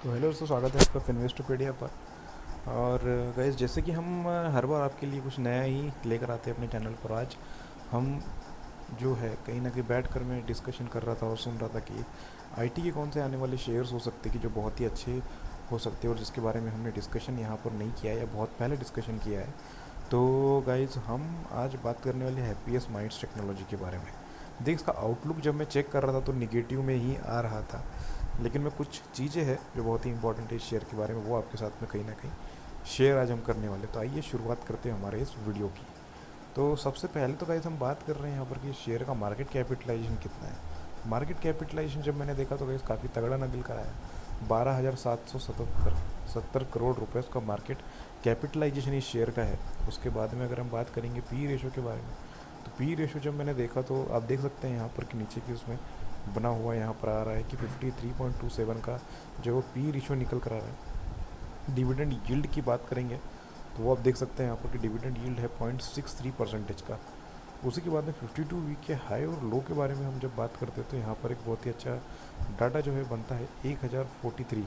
तो हेलो दोस्तों, स्वागत है आपका फिनवेस्टोपीडिया पर। और गाइस, जैसे कि हम हर बार आपके लिए कुछ नया ही लेकर आते हैं अपने चैनल पर। आज हम जो है कहीं ना कहीं बैठ कर मैं डिस्कशन कर रहा था और सुन रहा था कि आईटी के कौन से आने वाले शेयर्स हो सकते हैं कि जो बहुत ही अच्छे हो सकते हैं और जिसके बारे में हमने डिस्कशन यहाँ पर नहीं किया है या बहुत पहले डिस्कशन किया है। तो गाइज, हम आज बात करने वाले हैं हैप्पीएस्ट माइंड्स टेक्नोलॉजी के बारे में। देख, इसका आउटलुक जब मैं चेक कर रहा था तो निगेटिव में ही आ रहा था, लेकिन मैं कुछ चीज़ें हैं जो बहुत ही इंपॉर्टेंट है इस शेयर के बारे में, वो आपके साथ में कहीं ना कहीं शेयर आज हम करने वाले। तो आइए शुरुआत करते हैं हमारे इस वीडियो की। तो सबसे पहले तो गाइस हम बात कर रहे हैं यहाँ पर कि शेयर का मार्केट कैपिटलाइजेशन कितना है। मार्केट कैपिटलाइजेशन जब मैंने देखा तो गाइस काफ़ी तगड़ा निकल कर आया। 12,777 करोड़ रुपए का मार्केट कैपिटलाइजेशन इस शेयर का है। उसके बाद में अगर हम बात करेंगे पी रेशो के बारे में, तो पी रेशो जब मैंने देखा तो आप देख सकते हैं यहाँ पर कि नीचे की उसमें बना हुआ यहाँ पर आ रहा है कि 53.27 का जो वो पी रेशो निकल कर आ रहा है। डिविडेंड यील्ड की बात करेंगे तो वो आप देख सकते हैं यहाँ पर कि डिविडेंड यील्ड है 0.63% का। उसी के बाद में 52 वीक के हाई और लो के बारे में हम जब बात करते हैं तो यहाँ पर एक बहुत ही अच्छा डाटा जो है बनता है 1043,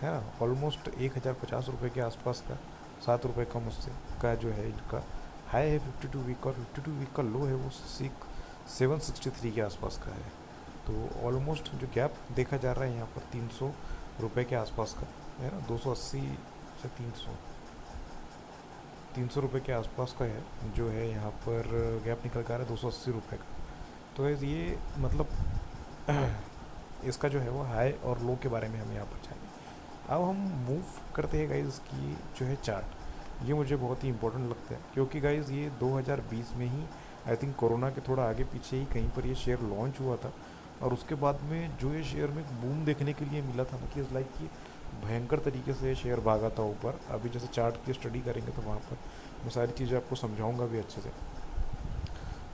है ना, ऑलमोस्ट 1050 रुपये के आसपास का, 7 रुपये कम उससे का जो है इनका हाई है 52 वीक का, और 52 वीक का लो है वो 763 के आसपास का है। तो ऑलमोस्ट जो गैप देखा जा रहा है यहाँ पर 300 रुपये के आसपास का है ना, 280 से 300 रुपये के आसपास का है जो है यहाँ पर गैप निकल कर आ रहा है 280 रुपये का। तो ये मतलब इसका जो है वो हाई और लो के बारे में हम यहाँ पर जानेंगे। अब हम मूव करते हैं गाइज इसकी जो है चार्ट। ये मुझे बहुत ही इंपॉर्टेंट लगता है क्योंकि गाइज ये 2020 में ही आई थिंक कोरोना के थोड़ा आगे पीछे ही कहीं पर ये शेयर लॉन्च हुआ था, और उसके बाद में जो ये शेयर में बूम देखने के लिए मिला था ना कि लाइक कि भयंकर तरीके से शेयर भागा था ऊपर। अभी जैसे चार्ट की स्टडी करेंगे तो वहाँ पर मैं सारी चीज़ें आपको समझाऊंगा भी अच्छे से।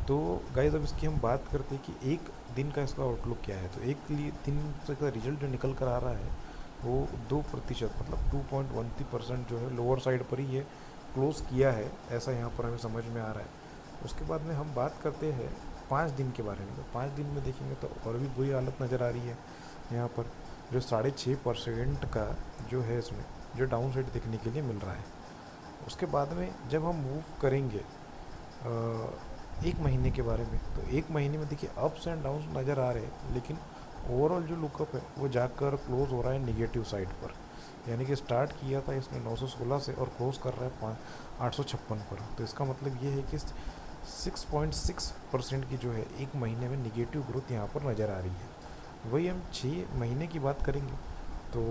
तो गाइज, अब इसकी हम बात करते हैं कि एक दिन का इसका आउटलुक क्या है। तो एक दिन का रिजल्ट जो निकल कर आ रहा है वो 2% मतलब 2.13% जो है लोअर साइड पर ही ये क्लोज किया है, ऐसा यहाँ पर हमें समझ में आ रहा है। उसके बाद में हम बात करते हैं 5 दिन के बारे में। तो 5 दिन में देखेंगे तो और भी बुरी हालत नज़र आ रही है। यहाँ पर जो 6.5% का जो है इसमें जो डाउन साइड देखने के लिए मिल रहा है। उसके बाद में जब हम मूव करेंगे एक महीने के बारे में, तो एक महीने में देखिए अप्स एंड डाउन्स नज़र आ रहे हैं, लेकिन ओवरऑल जो लुकअप है वो जाकर क्लोज हो रहा है निगेटिव साइड पर। यानी कि स्टार्ट किया था इसने 916 से और क्लोज कर रहा है 856 पर। तो इसका मतलब ये है कि 6.6% की जो है एक महीने में निगेटिव ग्रोथ यहाँ पर नज़र आ रही है। वही हम 6 महीने की बात करेंगे तो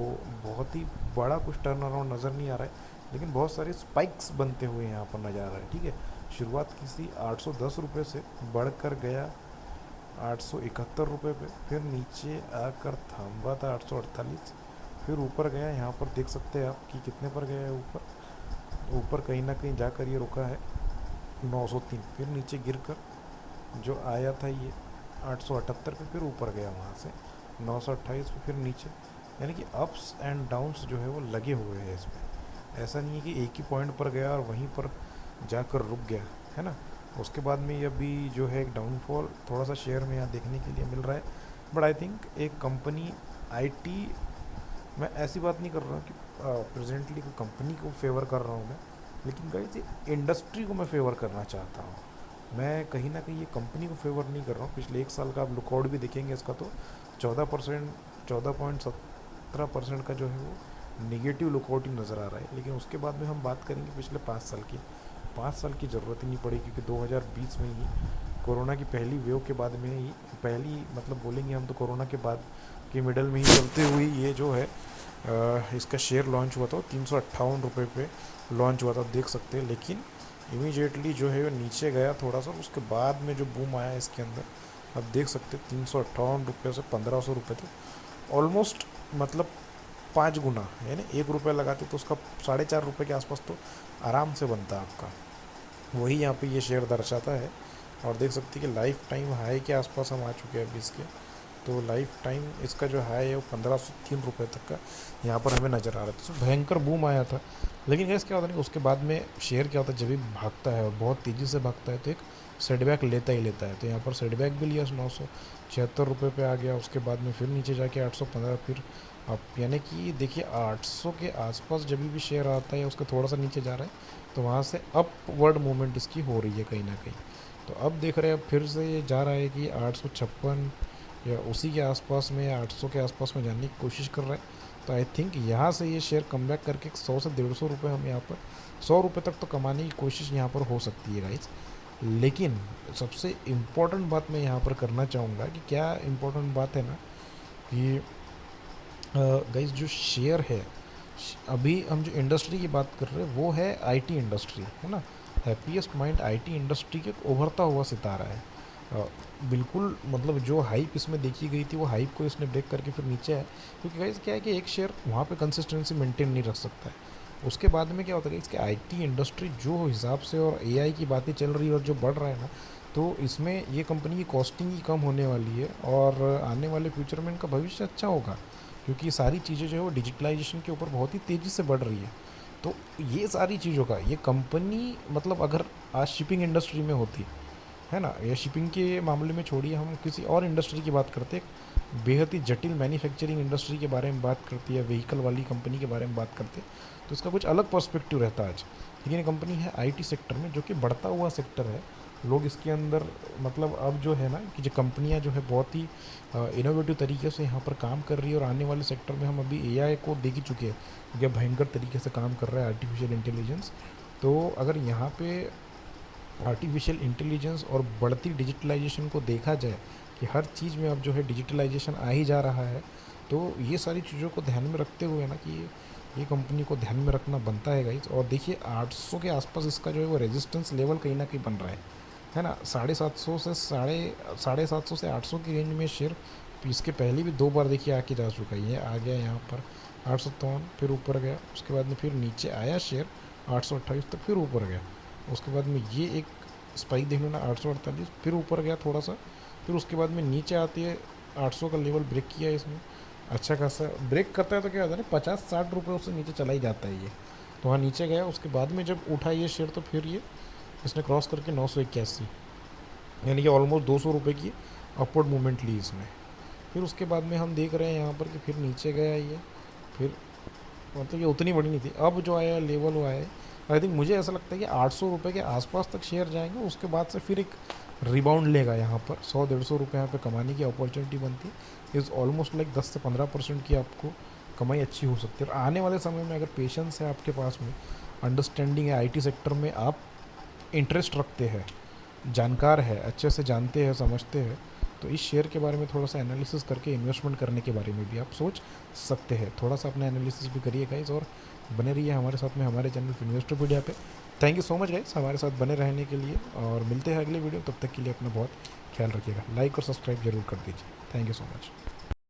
बहुत ही बड़ा कुछ टर्न अराउंड नज़र नहीं आ रहा है, लेकिन बहुत सारे स्पाइक्स बनते हुए यहाँ पर नज़र आ रहा है। ठीक है, शुरुआत किसी 810 रुपये से बढ़कर गया 871 रुपये पे, फिर नीचे आकर थामा था 848, फिर ऊपर गया। यहाँ पर देख सकते हैं आप कि कितने पर गया है ऊपर। ऊपर कहीं ना कहीं जाकर ये रुका है 903, फिर नीचे गिरकर जो आया था ये 878 पे, फिर ऊपर गया वहाँ से 928 पे, फिर नीचे। यानी कि अप्स एंड डाउन्स जो है वो लगे हुए हैं इसमें। ऐसा नहीं है कि एक ही पॉइंट पर गया और वहीं पर जाकर रुक गया, है ना। उसके बाद में ये भी जो है एक डाउनफॉल थोड़ा सा शेयर में यहाँ देखने के लिए मिल रहा है। बट आई थिंक एक कंपनी आईटी, मैं ऐसी बात नहीं कर रहा हूँ कि प्रेजेंटली कोई कंपनी को फेवर कर रहा हूँ मैं, लेकिन गाइस ये इंडस्ट्री को मैं फेवर करना चाहता हूँ। मैं कहीं ना कहीं ये कंपनी को फेवर नहीं कर रहा हूँ। पिछले एक साल का आप लुकआउट भी देखेंगे इसका तो 14%, 14.17% का जो है वो निगेटिव लुकआउट ही नज़र आ रहा है। लेकिन उसके बाद में हम बात करेंगे पिछले 5 साल की। 5 साल की ज़रूरत ही नहीं पड़ी क्योंकि 2020 में ही कोरोना की पहली वेव के बाद में ही, पहली मतलब बोलेंगे हम तो कोरोना के बाद के मिडल में ही चलते हुए ये जो है इसका शेयर लॉन्च हुआ था 358 रुपये पे लॉन्च हुआ था, देख सकते हैं। लेकिन इमीडिएटली जो है वो नीचे गया थोड़ा सा, उसके बाद में जो बूम आया इसके अंदर आप देख सकते हैं 358 रुपये से 1500 रुपये तक, ऑलमोस्ट मतलब 5 गुना। यानी 1 रुपया लगाते तो उसका 4.5 रुपये के आसपास तो आराम से बनता आपका। वही यहाँ पे ये शेयर दर्शाता है। और देख सकते हैं कि लाइफ टाइम हाई के आसपास हम आ चुके हैं अभी इसके। तो लाइफ टाइम इसका जो हाई है वो 1503 रुपये तक का यहाँ पर हमें नज़र आ रहा था। तो भयंकर बूम आया था। लेकिन गैस क्या होता है कि उसके बाद में शेयर क्या होता है, जब भी भागता है और बहुत तेज़ी से भागता है तो एक सेटबैक लेता ही लेता है। तो यहाँ पर सेटबैक भी लिया 976 रुपये पे आ गया। उसके बाद में फिर नीचे जाके 815, फिर अब यानी कि देखिए 800 के आसपास जब भी शेयर आता है या उसका थोड़ा सा नीचे जा रहा है तो वहाँ से अपवर्ड मूवमेंट इसकी हो रही है कहीं ना कहीं। तो अब देख रहे हैं, अब फिर से ये जा रहा है कि 856 या उसी के आसपास में या 800 के आसपास में जाने की कोशिश कर रहा है। तो आई थिंक यहाँ से ये शेयर कम बैक करके 100 से 150 रुपये हम यहाँ पर 100 रुपये तक तो कमाने की कोशिश यहाँ पर हो सकती है गाइज। लेकिन सबसे इम्पोर्टेंट बात मैं यहाँ पर करना चाहूँगा कि क्या इम्पोर्टेंट बात है ना कि गाइज जो शेयर है, अभी हम जो इंडस्ट्री की बात कर रहे हैं वो है आईटी इंडस्ट्री, है ना। हैप्पीएस्ट माइंड आईटी इंडस्ट्री के उभरता हुआ सितारा है। बिल्कुल मतलब जो हाइप इसमें देखी गई थी वो हाइप को इसने ब्रेक करके फिर नीचे है, क्योंकि गाइज क्या है कि एक शेयर वहाँ पे कंसिस्टेंसी मेंटेन नहीं रख सकता है। उसके बाद में क्या होता है कि इसके आईटी इंडस्ट्री जो हिसाब से और एआई की बातें चल रही है और जो बढ़ रहा है ना, तो इसमें ये कंपनी की कॉस्टिंग ही कम होने वाली है और आने वाले फ्यूचर में इनका भविष्य अच्छा होगा, क्योंकि सारी चीज़ें जो है वो डिजिटलाइजेशन के ऊपर बहुत ही तेज़ी से बढ़ रही है। तो ये सारी चीज़ों का ये कंपनी मतलब अगर आज शिपिंग इंडस्ट्री में होती है ना, या शिपिंग के मामले में छोड़िए, हम किसी और इंडस्ट्री की बात करते, बेहद ही जटिल मैन्युफैक्चरिंग इंडस्ट्री के बारे में बात करती है, व्हीकल वाली कंपनी के बारे में बात करते, तो इसका कुछ अलग पर्सपेक्टिव रहता है आज। लेकिन ये कंपनी है आईटी सेक्टर में, जो कि बढ़ता हुआ सेक्टर है। लोग इसके अंदर मतलब अब जो है ना कि जो कंपनियां जो है बहुत ही इनोवेटिव तरीके से यहाँ पर काम कर रही है, और आने वाले सेक्टर में हम अभी एआई को देख ही चुके हैं, यह भयंकर तरीके से काम कर रहा है आर्टिफिशियल इंटेलिजेंस। तो अगर यहाँ पे आर्टिफिशियल इंटेलिजेंस और बढ़ती डिजिटलाइजेशन को देखा जाए कि हर चीज़ में अब जो है डिजिटलाइजेशन आ ही जा रहा है, तो ये सारी चीज़ों को ध्यान में रखते हुए ना कि ये कंपनी को ध्यान में रखना बनता है गाइज। और देखिए 800 के आसपास इसका जो है वो रेजिस्टेंस लेवल कहीं ना कहीं बन रहा है ना। 750 से साढ़े सात सौ से 800 की रेंज में शेयर इसके पहले भी 2 बार देखिए आके जा चुका है। ये आ गया यहाँ पर 857, फिर ऊपर गया, उसके बाद में फिर नीचे आया शेयर 828 तक, फिर ऊपर गया, उसके बाद में ये एक स्पाइक देख लेना 848, फिर ऊपर गया थोड़ा सा, फिर उसके बाद में नीचे आती है 800 का लेवल ब्रेक किया इसने, अच्छा खासा ब्रेक करता है तो क्या होता है ना 50-60 रुपये उससे नीचे चला ही जाता है ये। तो वहाँ नीचे गया, उसके बाद में जब उठा ये शेयर तो फिर ये इसने क्रॉस करके 981, यानी कि ऑलमोस्ट 200 रुपये की अपवर्ड मूवमेंट ली इसने। फिर उसके बाद में हम देख रहे हैं यहाँ पर कि फिर नीचे गया ये, फिर मतलब ये उतनी बड़ी नहीं थी। अब जो आया लेवल वो आया, आई थिंक मुझे ऐसा लगता है कि 800 रुपये के आसपास तक शेयर जाएंगे, उसके बाद से फिर एक रिबाउंड लेगा यहाँ पर 100-150 रुपये यहाँ पे कमाने की अपॉर्चुनिटी बनती है। इज़ ऑलमोस्ट लाइक 10 से 15% की आपको कमाई अच्छी हो सकती है। और आने वाले समय में अगर पेशेंस है आपके पास में, अंडरस्टैंडिंग है, आईटी सेक्टर में आप इंटरेस्ट रखते हैं, जानकार है, अच्छे से जानते हैं, समझते हैं, तो इस शेयर के बारे में थोड़ा सा एनालिसिस करके इन्वेस्टमेंट करने के बारे में भी आप सोच सकते हैं। थोड़ा सा अपना एनालिसिस भी करिए गाइज, और बने रहिए हमारे साथ में हमारे चैनल इन्वेस्टरपीडिया पे। Thank you so much guys हमारे साथ बने रहने के लिए, और मिलते हैं अगले वीडियो। तब तक के लिए अपना बहुत ख्याल रखिएगा। लाइक और सब्सक्राइब जरूर कर दीजिए। Thank you so much.